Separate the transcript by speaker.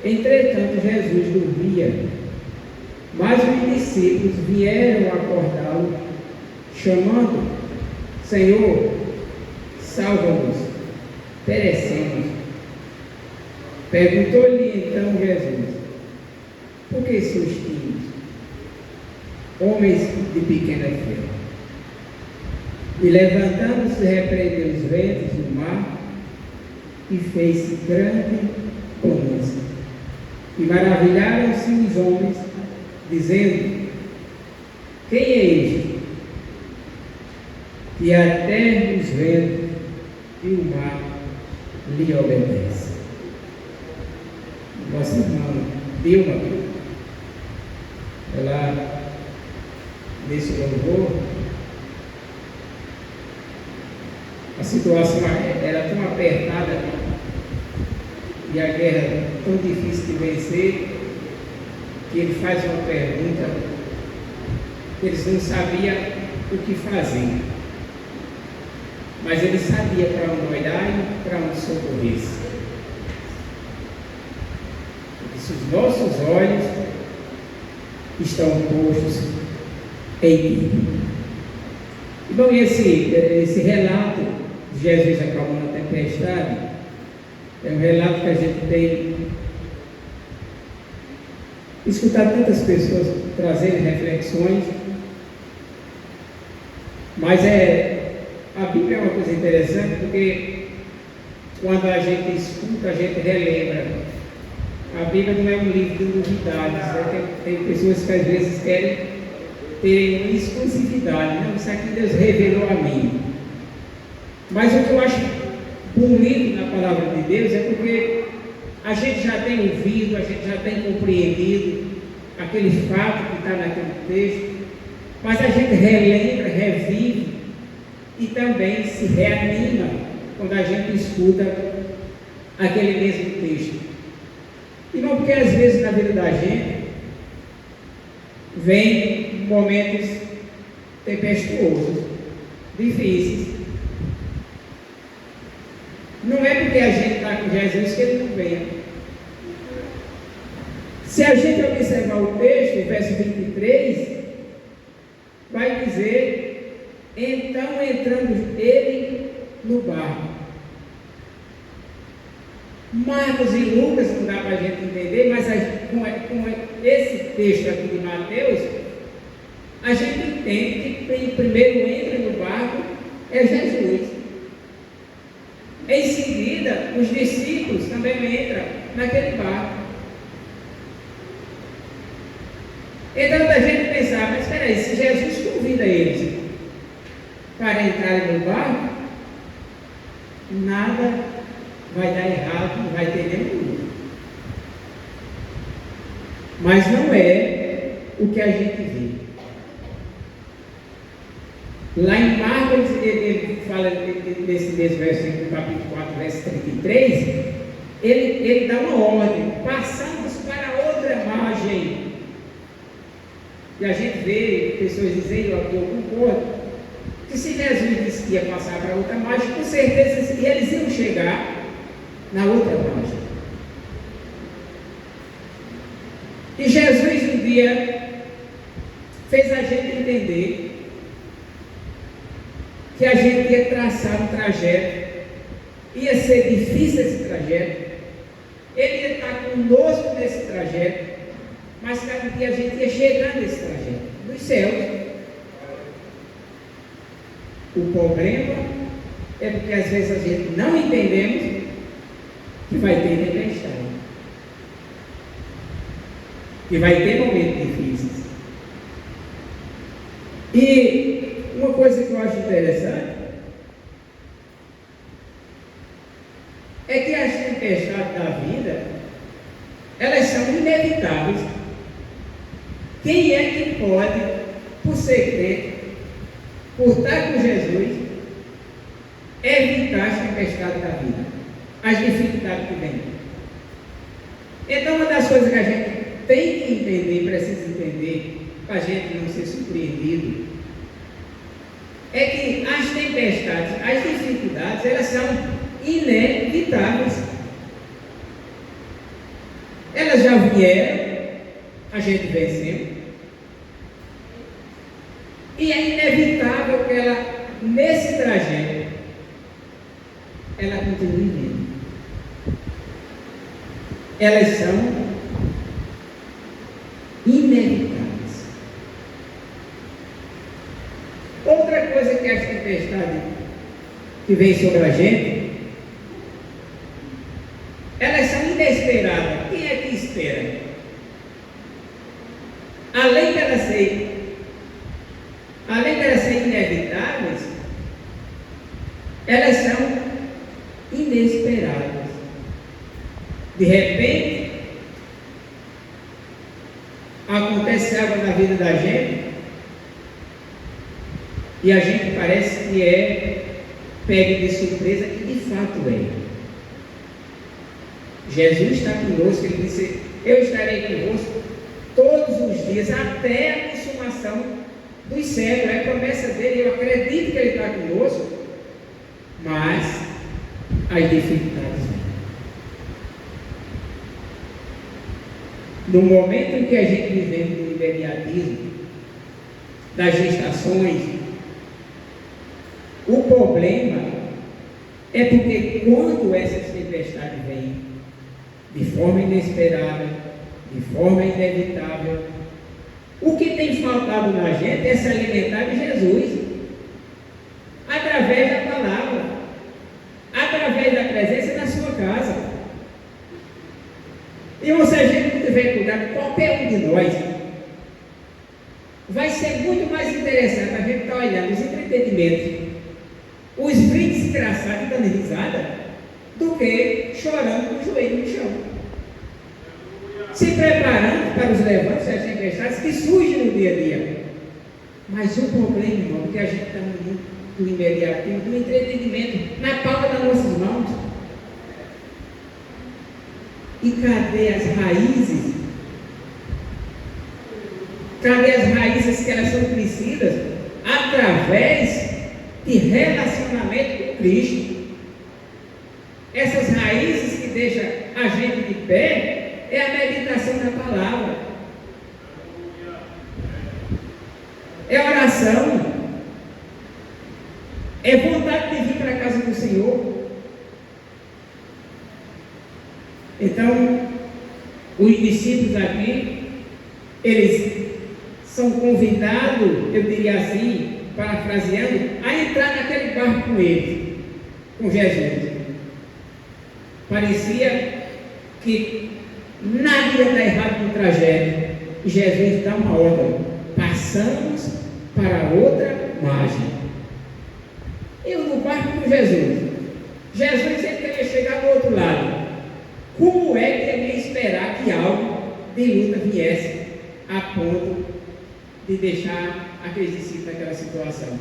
Speaker 1: Entretanto, Jesus dormia, mas os discípulos vieram acordá-lo, chamando: Senhor, salva-nos, perecemos. Perguntou-lhe então Jesus: por que sois tímidos, homens de pequena fé? E levantando-se, repreendeu os ventos do mar, e fez grande bonança. E maravilharam-se os homens, dizendo: quem é este, que até os ventos e o mar lhe obedecem? Nossa irmã Dilma, ela, nesse louvor, a situação era tão apertada e a guerra tão difícil de vencer, que ele faz uma pergunta que eles não sabiam o que fazer, mas ele sabia para onde olhar e para onde socorrer-se. Porque se os nossos olhos estão postos em ti. Então, esse relato de Jesus acalmando a tempestade é um relato que a gente tem escutado tantas pessoas trazerem reflexões, mas a Bíblia é uma coisa interessante, porque quando a gente escuta, a gente relembra. A Bíblia não é um livro de novidades, né? Tem pessoas que às vezes querem ter uma exclusividade, não, isso aqui Deus revelou a mim. Mas o que eu acho bonito na palavra de Deus é porque a gente já tem ouvido, a gente já tem compreendido aquele fato que está naquele texto, mas a gente relembra, revive e também se reanima quando a gente escuta aquele mesmo texto. E não porque às vezes na vida da gente vem momentos tempestuosos, difíceis. Não é porque a gente está com Jesus que ele não venha. Se a gente observar o texto, o verso 23, vai dizer: então entrando ele no barco. Marcos e Lucas não dá para a gente entender, mas com esse texto aqui de Mateus, a gente entende que quem primeiro entra no barco é Jesus. Em seguida, os discípulos também entram naquele barco. Então, a gente pensar, mas espera aí, se Jesus convida eles para entrarem no barco, nada vai dar errado, não vai ter nenhum. Mas não é o que a gente vê. Lá em Marcos, ele fala nesse mesmo versículo, capítulo 4, verso 33, ele dá uma ordem: passamos para outra margem. E a gente vê pessoas dizendo, eu concordo, que se Jesus disse que ia passar para outra margem, com certeza eles iam chegar na outra margem. E Jesus um dia fez a gente entender que a gente ia traçar um trajeto, ia ser difícil esse trajeto, ele ia estar conosco nesse trajeto, mas cada dia a gente ia chegar nesse trajeto, nos céus. O problema é porque às vezes a gente não entendemos que vai ter tempestade, que vai ter momentos difíceis. E uma coisa que eu acho interessante é que as tempestades da vida, elas são inevitáveis. Quem é que pode, por ser crente, por estar com Jesus, evitar as tempestades da vida, as dificuldades que vêm? Então, uma das coisas que a gente tem que entender, precisa entender, para a gente não ser surpreendido, é que as tempestades, as dificuldades, elas são inevitáveis. Elas já vieram, a gente venceu. E é inevitável que ela, nesse trajeto, ela continue vivendo. Elas são inevitáveis. Outra coisa que essa tempestade que vem sobre a gente, elas são inesperadas. Quem é que espera? Além de elas serem inevitáveis, elas são inesperadas. De repente, acontece algo na vida da gente e a gente parece que é pego de surpresa, e de fato é. Jesus está conosco, ele disse: eu estarei convosco todos os dias, até a consumação dos séculos. É promessa dele, eu acredito que ele está conosco, mas as dificuldades vêm. No momento em que a gente vive no imediatismo das gestações, o problema é porque quando essas tempestades vêm de forma inesperada, de forma inevitável, o que tem faltado na gente é se alimentar de Jesus, através da palavra, através da presença na sua casa. E se a gente não tiver cuidado, qualquer um de nós, vai ser muito mais interessante a gente estar olhando os entretenimentos, os vídeos engraçados e dando risada, do que chorando com o joelho no chão, se preparando para os levantes e as tempestades que surgem no dia a dia. Mas o problema, irmão, é que a gente está no mundo do imediatismo, do entretenimento, na palma das nossas mãos. E cadê as raízes? Cadê as raízes que elas são crescidas através de relacionamento com Cristo? Essas raízes que deixam a gente de pé é a meditação da palavra, é oração, é vontade de vir para a casa do Senhor. Então, os discípulos aqui, eles são convidados, eu diria assim, parafraseando, a entrar naquele barco com eles, com Jesus. Parecia que nada ia dar errado no trajeto. E Jesus dá uma ordem: passamos para outra margem. Eu no barco com Jesus. Jesus sempre queria chegar do outro lado. Como é que ele ia esperar que algo de luta viesse a ponto de deixar aqueles discípulos naquela situação?